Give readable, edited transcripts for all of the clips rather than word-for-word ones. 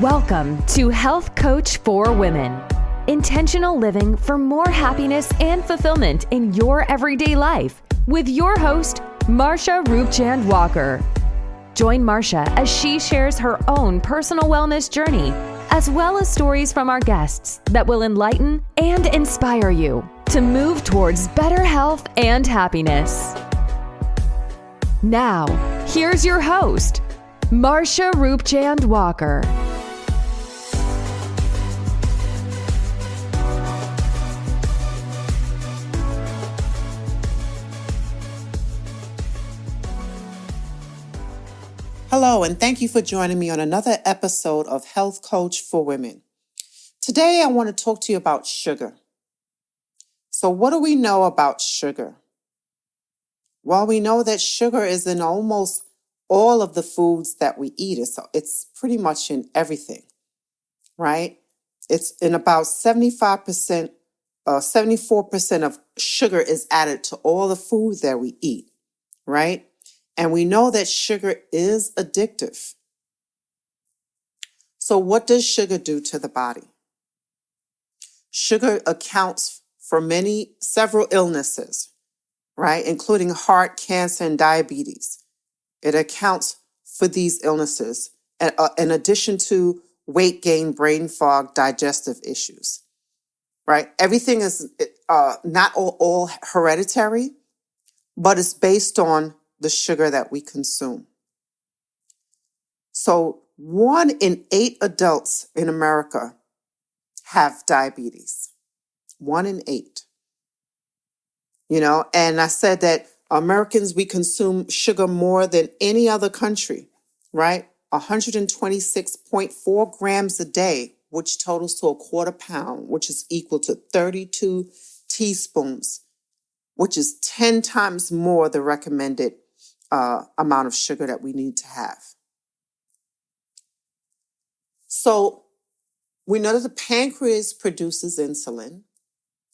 Welcome to Health Coach for Women. Intentional living for more happiness and fulfillment in your everyday life with your host, Marsha Roopchand-Walker. Join Marsha as she shares her own personal wellness journey, as well as stories from our guests that will enlighten and inspire you to move towards better health and happiness. Now, here's your host, Marsha Roopchand-Walker. Hello, and thank you for joining me on another episode of Health Coach for Women. Today, I want to talk to you about sugar. So what do we know about sugar? Well, we know that sugar is in almost all of the foods that we eat. It's pretty much in everything, right? It's in about 74% of sugar is added to all the food that we eat, right? And we know that sugar is addictive. So what does sugar do to the body? Sugar accounts for several illnesses, right? Including heart, cancer, and diabetes. It accounts for these illnesses in addition to weight gain, brain fog, digestive issues, right? Everything is not all hereditary, but it's based on the sugar that we consume. So 1 in 8 adults in America have diabetes. 1 in 8. And I said that Americans, we consume sugar more than any other country, right? 126.4 grams a day, which totals to a quarter pound, which is equal to 32 teaspoons, which is 10 times more the recommended amount of sugar that we need to have. So we know that the pancreas produces insulin,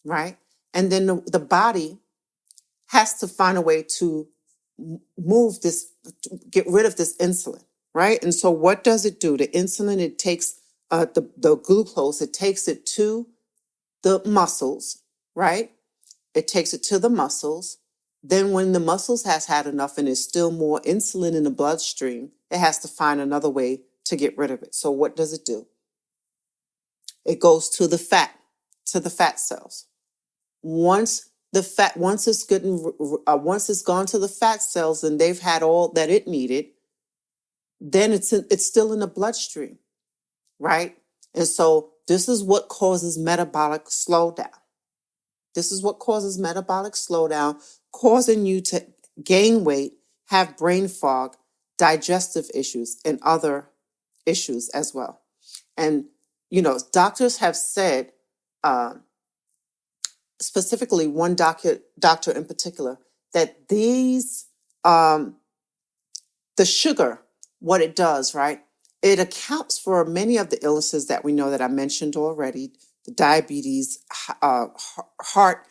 right? And then the body has to find a way to get rid of this insulin, right? And so what does it do? The insulin, it takes the glucose, it takes it to the muscles, right? It takes it to the muscles. Then when the muscles has had enough and there's still more insulin in the bloodstream, it has to find another way to get rid of it. So what does it do? It goes to the fat cells. Once it's gone to the fat cells and they've had all that it needed, then it's still in the bloodstream, right? And so this is what causes metabolic slowdown. This is what causes metabolic slowdown, causing you to gain weight, have brain fog, digestive issues, and other issues as well. And, doctors have said, specifically one doctor in particular, that the sugar, what it does, right? It accounts for many of the illnesses that we know that I mentioned already, the diabetes, heart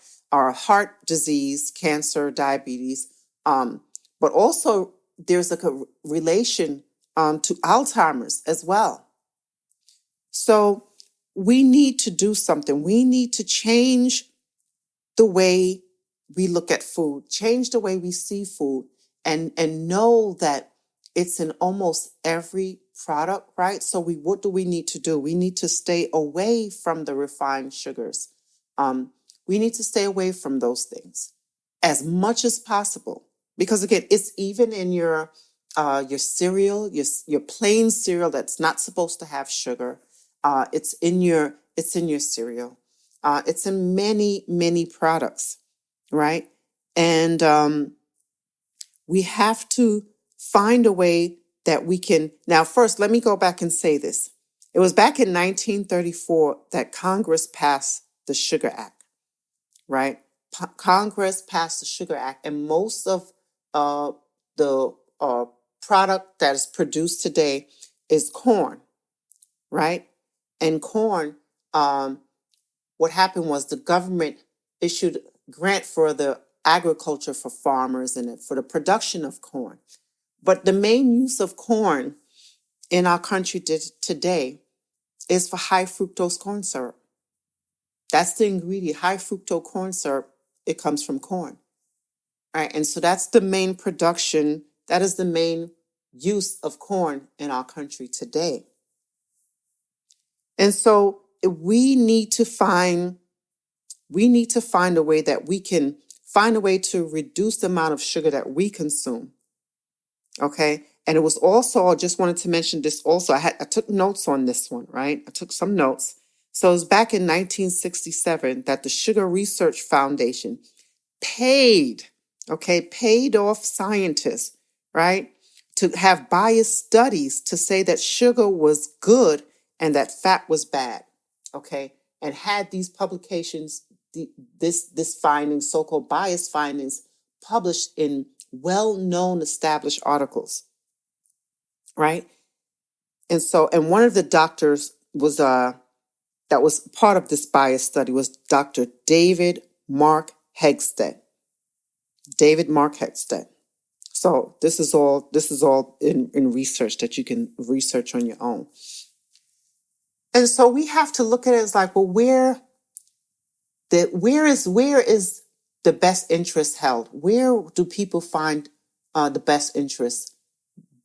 disease, cancer, diabetes, but also there's a relation to Alzheimer's as well. So we need to do something. We need to change the way we look at food, change the way we see food, and know that it's in almost every product, right? So what do we need to do? We need to stay away from the refined sugars. We need to stay away from those things as much as possible, because again, it's even in your cereal, your plain cereal that's not supposed to have sugar. It's in your cereal. It's in many products, right? And we have to find a way that we can. Now, first, let me go back and say this. It was back in 1934 that Congress passed the Sugar Act, right? Congress passed the Sugar Act, and most of the product that is produced today is corn, right? And corn, what happened was the government issued grant for the agriculture for farmers and for the production of corn. But the main use of corn in our country today is for high fructose corn syrup. That's the ingredient, high fructose corn syrup. It comes from corn, right? And so that's the main production. That is the main use of corn in our country today. And so we need to find a way that we can find a way to reduce the amount of sugar that we consume. Okay. And it was also, I just wanted to mention this also. I took notes on this one, right? I took some notes. So it was back in 1967 that the Sugar Research Foundation paid off scientists, right, to have biased studies to say that sugar was good and that fat was bad, okay, and had these publications, this findings, so-called biased findings, published in well-known established articles, right? And so, and one of the doctors was that was part of this bias study was Dr. David Mark Hegstead. David Mark Hegstead. So this is all in research that you can research on your own. And so we have to look at it as like, well, where is the best interest held? Where do people find the best interest?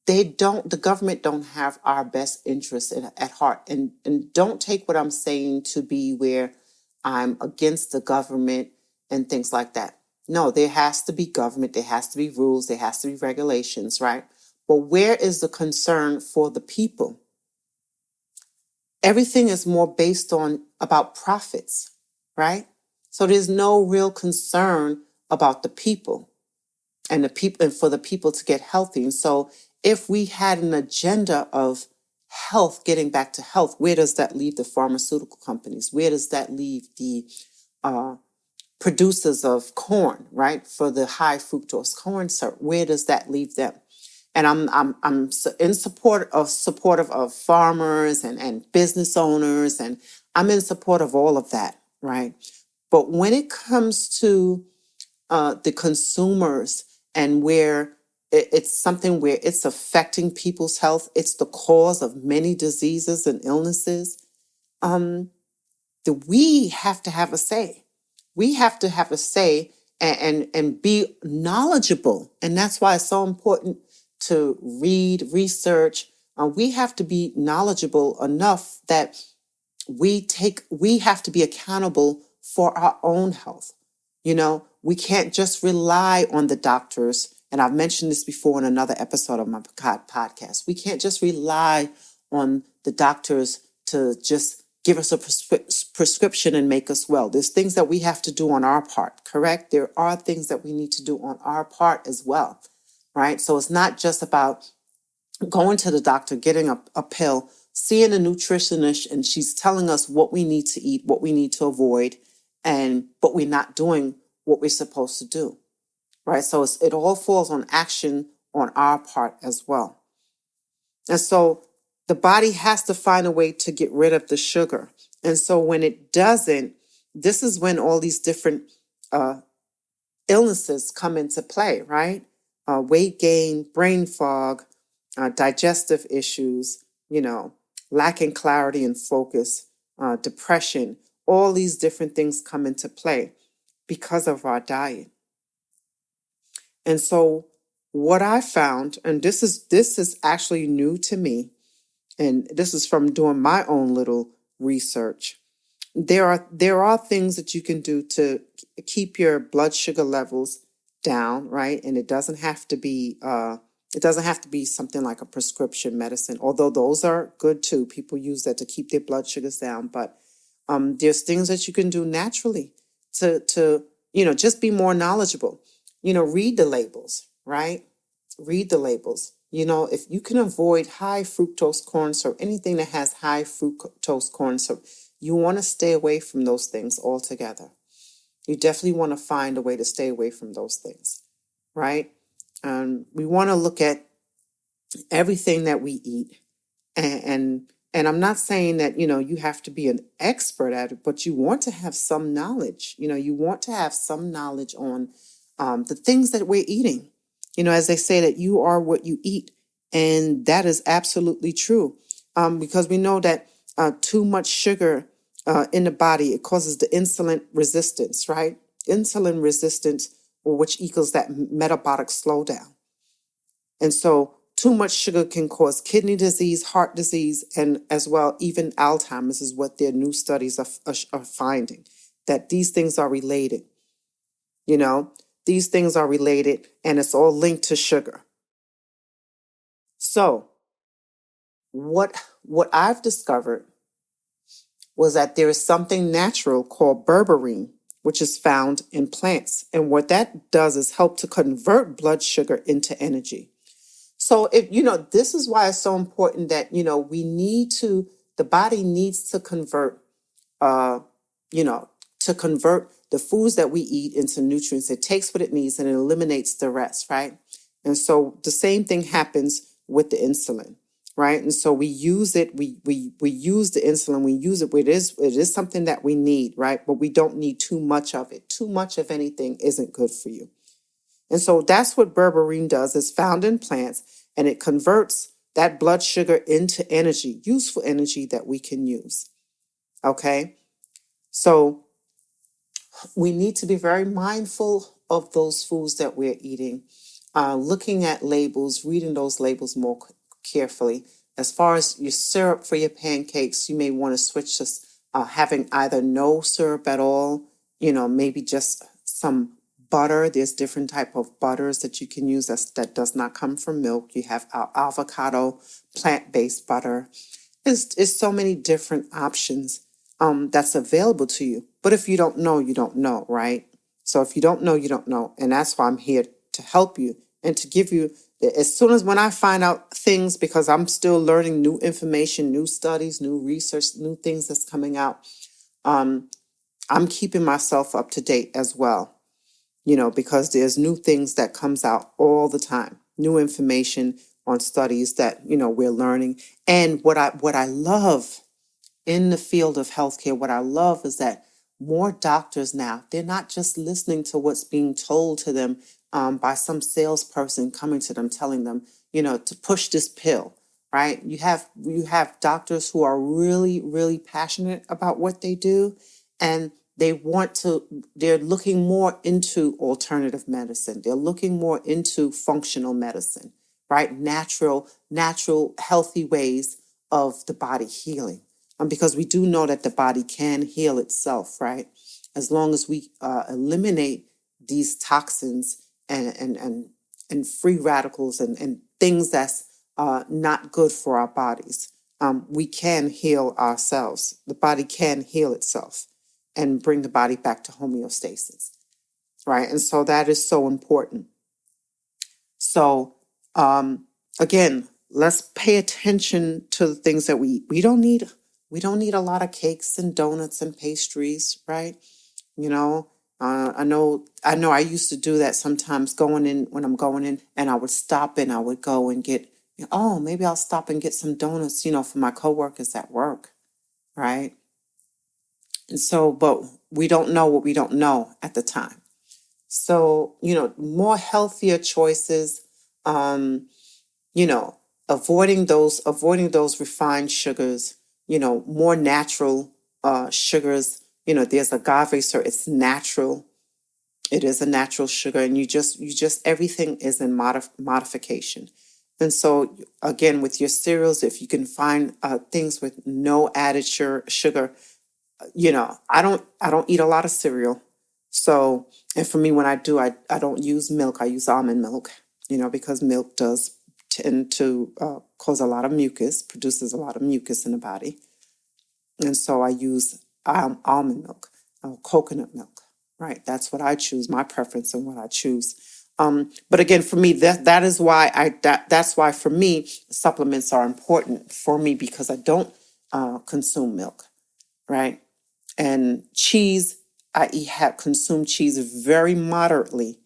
The government don't have our best interests at heart. And don't take what I'm saying to be where I'm against the government and things like that. No, there has to be government, there has to be rules, there has to be regulations, right? But where is the concern for the people? Everything is more based on about profits, right? So there's no real concern about the people and for the people to get healthy. And so if we had an agenda of health, getting back to health, where does that leave the pharmaceutical companies? Where does that leave the producers of corn, right? For the high fructose corn syrup, where does that leave them? And I'm in supportive of farmers and business owners, and I'm in support of all of that, right? But when it comes to the consumers and where it's something where it's affecting people's health, it's the cause of many diseases and illnesses, we have to have a say. We have to have a say and be knowledgeable. And that's why it's so important to read, research. We have to be knowledgeable enough that we have to be accountable for our own health. You know, we can't just rely on the doctors. And I've mentioned this before in another episode of my podcast. We can't just rely on the doctors to just give us a prescription and make us well. There's things that we have to do on our part, correct? There are things that we need to do on our part as well, right? So it's not just about going to the doctor, getting a pill, seeing a nutritionist, and she's telling us what we need to eat, what we need to avoid, but we're not doing what we're supposed to do, right? So it all falls on action on our part as well. And so the body has to find a way to get rid of the sugar. And so when it doesn't, this is when all these different illnesses come into play, right? Weight gain, brain fog, digestive issues, lacking clarity and focus, depression, all these different things come into play because of our diet. And so what I found, and this is actually new to me, and this is from doing my own little research. There are things that you can do to keep your blood sugar levels down, right? And it doesn't have to be something like a prescription medicine, although those are good too. People use that to keep their blood sugars down. But there's things that you can do naturally to just be more knowledgeable. Read the labels, right? Read the labels. If you can avoid high fructose corn syrup, anything that has high fructose corn syrup, you want to stay away from those things altogether. You definitely want to find a way to stay away from those things, right? We want to look at everything that we eat. And I'm not saying that, you have to be an expert at it, but you want to have some knowledge. You want to have some knowledge on the things that we're eating. As they say that you are what you eat. And that is absolutely true, because we know that too much sugar in the body, it causes the insulin resistance, right? Insulin resistance, or which equals that metabolic slowdown. And so too much sugar can cause kidney disease, heart disease, and as well, even Alzheimer's is what their new studies are finding, that these things are related. You know, these things are related, and it's all linked to sugar. So what I've discovered was that there is something natural called berberine, which is found in plants. And what that does is help to convert blood sugar into energy. So if this is why it's so important that the body needs to convert uh you know to convert the foods that we eat into nutrients. It takes what it needs and it eliminates the rest, right? And so the same thing happens with the insulin, right? And so we use it, we use the insulin, we use it, it is something that we need, right? But we don't need too much of it. Too much of anything isn't good for you. And so that's what berberine does. It's found in plants, and it converts that blood sugar into energy, useful energy that we can use. Okay? So we need to be very mindful of those foods that we're eating, looking at labels, reading those labels more carefully. As far as your syrup for your pancakes, you may want to switch to having either no syrup at all, maybe just some butter. There's different type of butters that you can use that does not come from milk. You have avocado, plant-based butter. It's so many different options that's available to you. But if you don't know, you don't know, right? So if you don't know, you don't know. And that's why I'm here to help you and to give you, as soon as when I find out things, because I'm still learning new information, new studies, new research, new things that's coming out, I'm keeping myself up to date as well, because there's new things that comes out all the time, new information on studies that, we're learning. And what I love in the field of healthcare, what I love is that more doctors now, they're not just listening to what's being told to them by some salesperson coming to them, telling them, to push this pill, right? You have doctors who are really, really passionate about what they do, and they're looking more into alternative medicine. They're looking more into functional medicine, right? Natural, healthy ways of the body healing. Because we do know that the body can heal itself, right? As long as we eliminate these toxins and free radicals and things that's not good for our bodies, we can heal ourselves. The body can heal itself and bring the body back to homeostasis, right? And so that is so important. So again, let's pay attention to the things that we eat. We don't need a lot of cakes and donuts and pastries, right? I know I used to do that sometimes when I'm going in, and I would stop and I would go and get, maybe I'll stop and get some donuts, for my coworkers at work, right? And so, but we don't know what we don't know at the time. So, more healthier choices, you know, avoiding those refined sugars, more natural sugars. There's agave syrup, it's natural. It is a natural sugar, and you just everything is in modification. And so again, with your cereals, if you can find things with no added sugar, I don't eat a lot of cereal. So, and for me, when I do, I don't use milk. I use almond milk, because milk does tend to cause a lot of mucus, produces a lot of mucus in the body. And so I use almond milk, coconut milk, right? That's what I choose, my preference and what I choose. But again, for me, that's why for me, supplements are important for me, because I don't consume milk, right? And cheese, have consumed cheese very moderately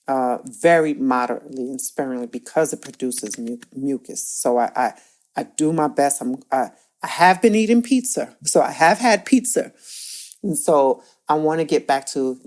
and sparingly, because it produces mucus. So I do my best. I have been eating pizza, so I have had pizza, and so I want to get back to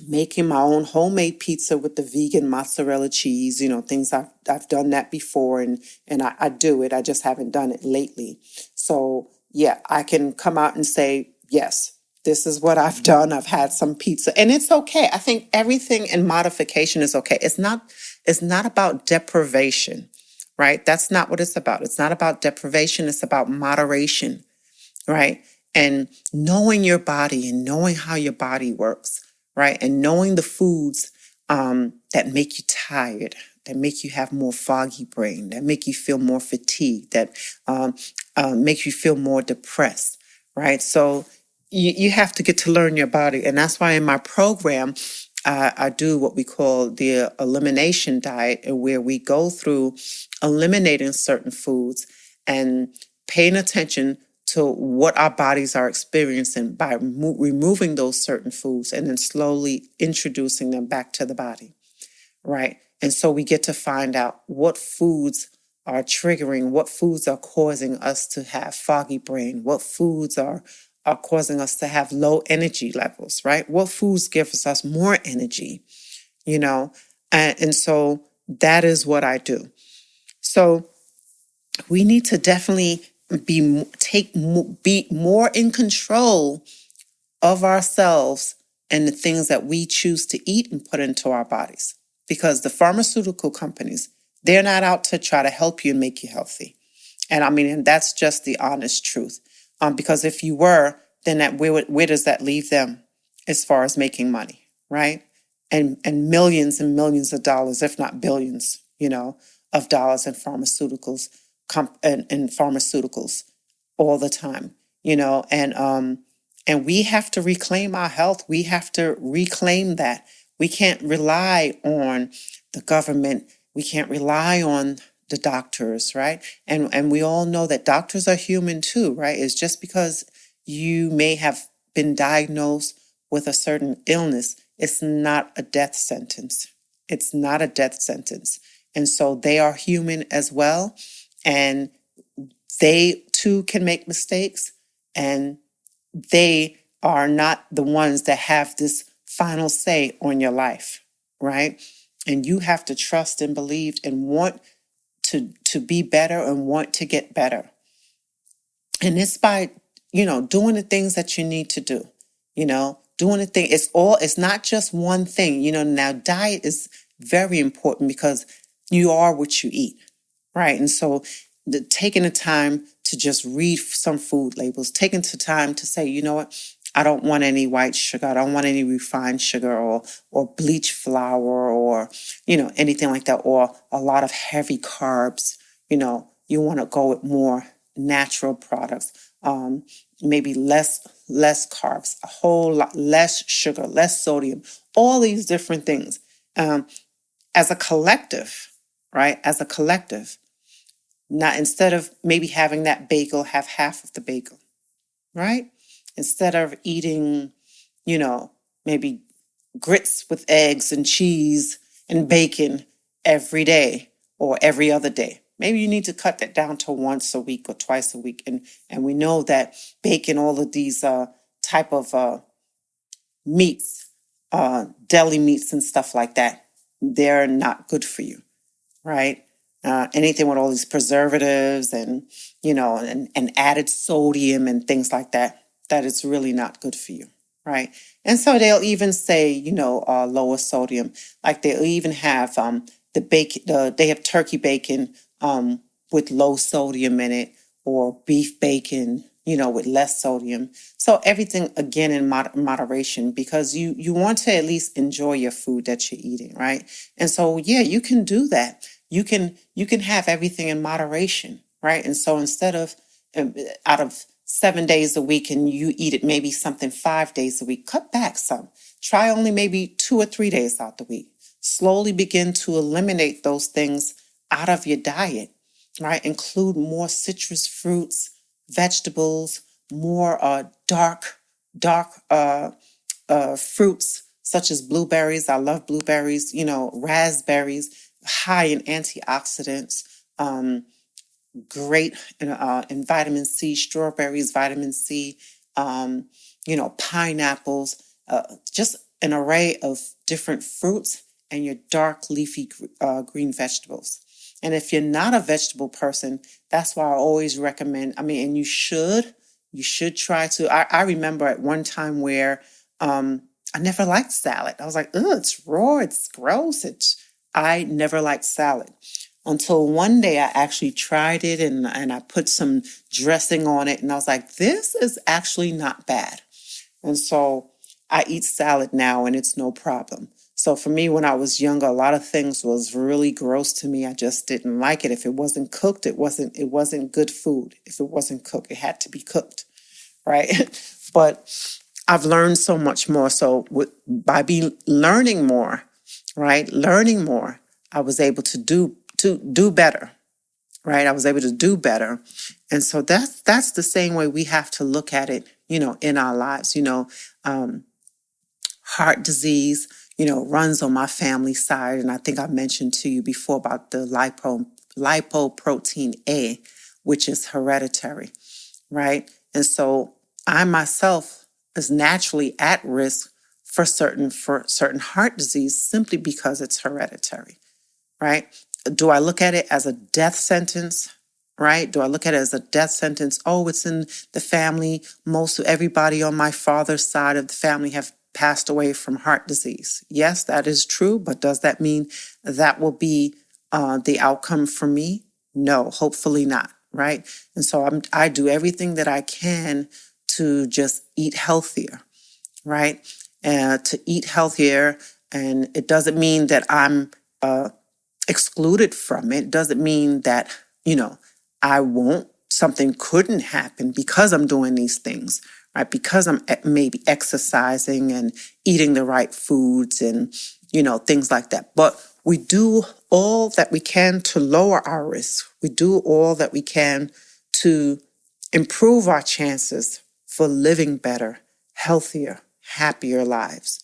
making my own homemade pizza with the vegan mozzarella cheese, things I've done that before, and I do it. I just haven't done it lately. So yeah, I can come out and say, yes, this is what I've done. I've had some pizza and it's okay. I think everything in modification is okay. It's not about deprivation, right? That's not what it's about. It's not about deprivation. It's about moderation, right? And knowing your body and knowing how your body works, right? And knowing the foods that make you tired, that make you have more foggy brain, that make you feel more fatigued, that make you feel more depressed, right? So you have to get to learn your body. And that's why in my program, I do what we call the elimination diet, where we go through eliminating certain foods and paying attention to what our bodies are experiencing by removing those certain foods and then slowly introducing them back to the body, right? And so we get to find out what foods are triggering, what foods are causing us to have foggy brain, what foods are causing us to have low energy levels, right? What foods gives us more energy, and so that is what I do. So we need to definitely be more in control of ourselves and the things that we choose to eat and put into our bodies. Because the pharmaceutical companies, they're not out to try to help you and make you healthy. And I mean, and that's just the honest truth. Because if you were, then where does that leave them as far as making money, right? And millions and millions of dollars, if not billions, of dollars in pharmaceuticals and pharmaceuticals all the time, and we have to reclaim our health. We have to reclaim that. We can't rely on the government. We can't rely on the doctors, right? And we all know that doctors are human too, right? It's just because you may have been diagnosed with a certain illness, it's not a death sentence. It's not a death sentence. And so they are human as well. And they too can make mistakes. And they are not the ones that have this final say on your life, right? And you have to trust and believe and want to be better and want to get better. And it's by, doing the things that you need to do, doing the thing. It's not just one thing, now diet is very important because you are what you eat, right? And so taking the time to just read some food labels, taking the time to say, you know what, I don't want any white sugar. I don't want any refined sugar or bleach flour or, anything like that, or a lot of heavy carbs. You want to go with more natural products, maybe less carbs, a whole lot less sugar, less sodium, all these different things. As a collective, right? As a collective, not instead of maybe having that bagel, have half of the bagel, right? Instead of eating, maybe grits with eggs and cheese and bacon every day or every other day. Maybe you need to cut that down to once a week or twice a week. And we know that bacon, all of these type of meats, deli meats and stuff like that, they're not good for you, right? Anything with all these preservatives and, and added sodium and things like that, that is really not good for you, right? And so they'll even say, lower sodium. Like they'll even have the bacon, they have turkey bacon with low sodium in it, or beef bacon, with less sodium. So everything, again, in moderation, because you want to at least enjoy your food that you're eating, right? And so, yeah, you can do that. You can have everything in moderation, right? And so instead of out of 7 days a week and you eat it maybe something 5 days a week, cut back some. Try only maybe 2 or 3 days out the week. Slowly begin to eliminate those things out of your diet, right? Include more citrus fruits, vegetables, more dark fruits such as blueberries. I love blueberries, raspberries, high in antioxidants, great in vitamin C, strawberries, vitamin C, pineapples, just an array of different fruits and your dark leafy green vegetables. And if you're not a vegetable person, that's why I always recommend, and you should try to. I remember at one time where I never liked salad. I was like, oh, it's raw, it's gross. I never liked salad until one day I actually tried it and I put some dressing on it. And I was like, this is actually not bad. And so I eat salad now and it's no problem. So for me, when I was younger, a lot of things was really gross to me. I just didn't like it. If it wasn't cooked, it wasn't good food. If it wasn't cooked, it had to be cooked, right? But I've learned so much more. So by learning more, right? Learning more, I was able to do better, right? I was able to do better. And so that's the same way we have to look at it, in our lives. Heart disease, runs on my family side. And I think I mentioned to you before about the lipoprotein A, which is hereditary, right? And so I myself is naturally at risk for certain heart disease simply because it's hereditary, right? Do I look at it as a death sentence? Right? Do I look at it as a death sentence? Oh, it's in the family. Most of everybody on my father's side of the family have passed away from heart disease. Yes, that is true, but does that mean that will be the outcome for me? No, hopefully not, right? And so I do everything that I can to just eat healthier, right? And to eat healthier, and it doesn't mean that I'm excluded from it. It doesn't mean that, something couldn't happen because I'm doing these things, right? Because I'm maybe exercising and eating the right foods and, things like that. But we do all that we can to lower our risk. We do all that we can to improve our chances for living better, healthier, happier lives,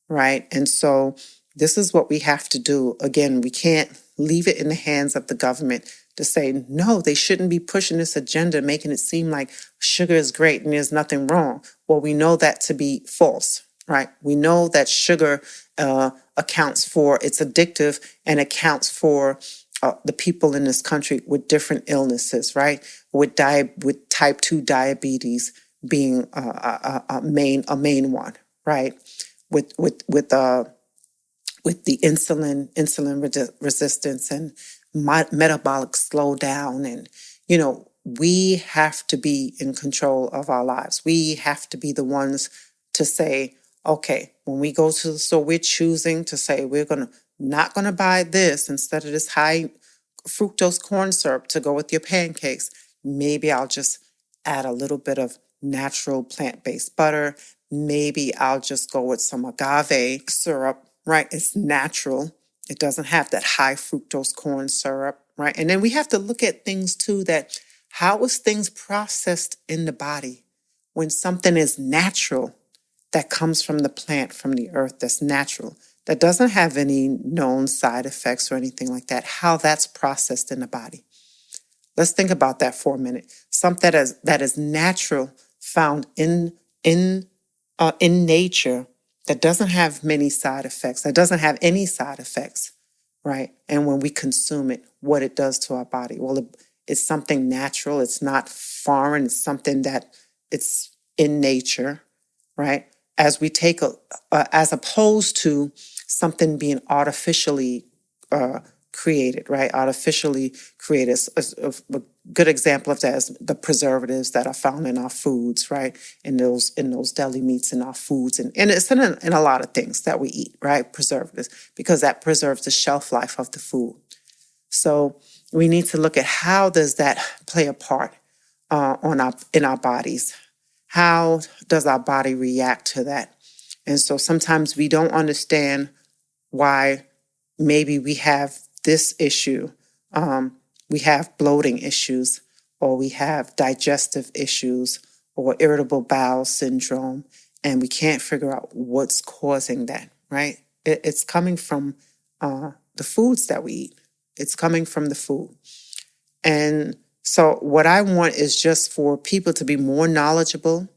right? And so this is what we have to do. Again, we can't leave it in the hands of the government to say, no, they shouldn't be pushing this agenda, making it seem like sugar is great and there's nothing wrong. Well, we know that to be false, right? We know that sugar accounts for, it's addictive and accounts for the people in this country with different illnesses, right? With type 2 diabetes being a main one, right? With the insulin resistance and metabolic slowdown. And, we have to be in control of our lives. We have to be the ones to say, okay, when we go to the store, we're choosing to say, not going to buy this instead of this high fructose corn syrup to go with your pancakes. Maybe I'll just add a little bit of natural plant-based butter. Maybe I'll just go with some agave syrup, right? It's natural. It doesn't have that high fructose corn syrup, right? And then we have to look at things too, that how is things processed in the body when something is natural that comes from the plant, from the earth, that's natural, that doesn't have any known side effects or anything like that, how that's processed in the body. Let's think about that for a minute. Something that is natural, found in nature, that doesn't have many side effects, that doesn't have any side effects, right? And when we consume it, what it does to our body. Well, it's something natural. It's not foreign. It's something that it's in nature, right? As we take as opposed to something being artificially created, right? Artificially created. A good example of that is the preservatives that are found in our foods, right? In those deli meats in our foods, and it's in a lot of things that we eat, right? Preservatives, because that preserves the shelf life of the food. So we need to look at how does that play a part in our bodies. How does our body react to that? And so sometimes we don't understand why maybe we have this issue. We have bloating issues, or we have digestive issues, or irritable bowel syndrome, and we can't figure out what's causing that, right? It's coming from the foods that we eat. It's coming from the food. And so what I want is just for people to be more knowledgeable,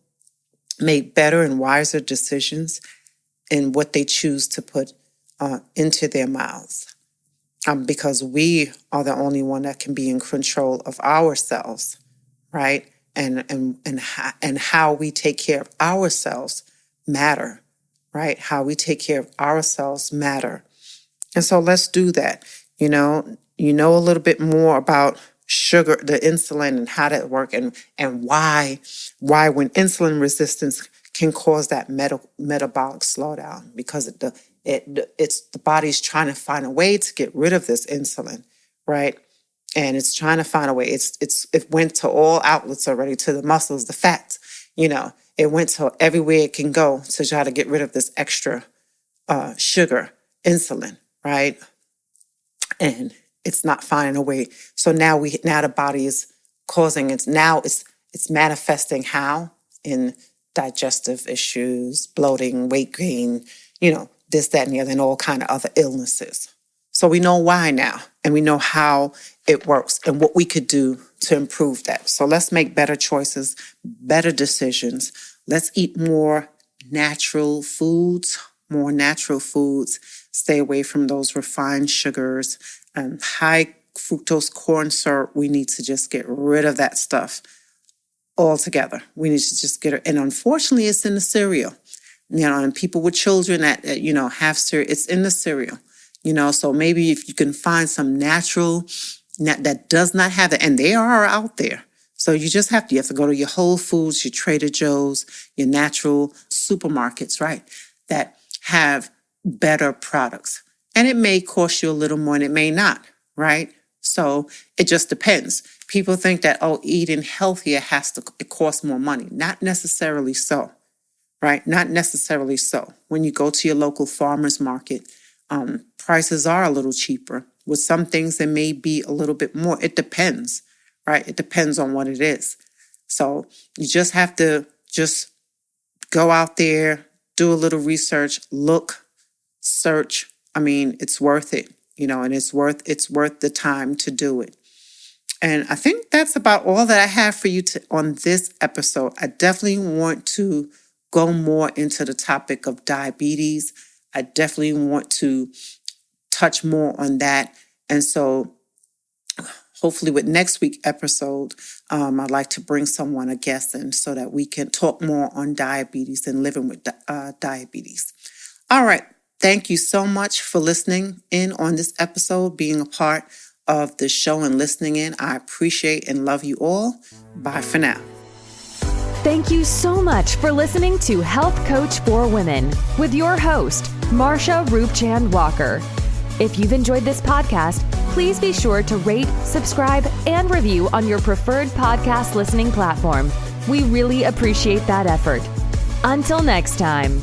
make better and wiser decisions, in what they choose to put into their mouths, because we are the only one that can be in control of ourselves, right? And how we take care of ourselves matter, right? How we take care of ourselves matter. And so let's do that. You know a little bit more about sugar, the insulin, and how that works, and why when insulin resistance can cause that metabolic slowdown, because it's the body's trying to find a way to get rid of this insulin, right? And it's trying to find a way. It went to all outlets already, to the muscles, the fats. It went to everywhere it can go to try to get rid of this extra sugar, insulin, right? And it's not finding a way. So now the body is causing it. Now it's manifesting how? In digestive issues, bloating, weight gain, this, that, and the other, and all kind of other illnesses. So we know why now, and we know how it works and what we could do to improve that. So let's make better choices, better decisions. Let's eat more natural foods, Stay away from those refined sugars and high fructose corn syrup. We need to just get rid of that stuff altogether. We need to just get it. And unfortunately, it's in the cereal. And people with children that have cereal, it's in the cereal. So maybe if you can find some natural that does not have it, and they are out there. So you have to go to your Whole Foods, your Trader Joe's, your natural supermarkets, right? That have better products. And it may cost you a little more and it may not, right? So it just depends. People think that, eating healthier it costs more money. Not necessarily so, right? Not necessarily so. When you go to your local farmer's market, prices are a little cheaper. With some things, it may be a little bit more. It depends, right? It depends on what it is. So you just have to go out there, do a little research, look, search. It's worth it, and it's worth the time to do it. And I think that's about all that I have for you on this episode. I definitely want to go more into the topic of diabetes. I definitely want to touch more on that. And so hopefully with next week's episode, I'd like to bring a guest in so that we can talk more on diabetes and living with diabetes. All right. Thank you so much for listening in on this episode, being a part of the show and listening in. I appreciate and love you all. Bye for now. Thank you so much for listening to Health Coach for Women with your host, Marsha Roopchand-Walker. If you've enjoyed this podcast, please be sure to rate, subscribe, and review on your preferred podcast listening platform. We really appreciate that effort. Until next time.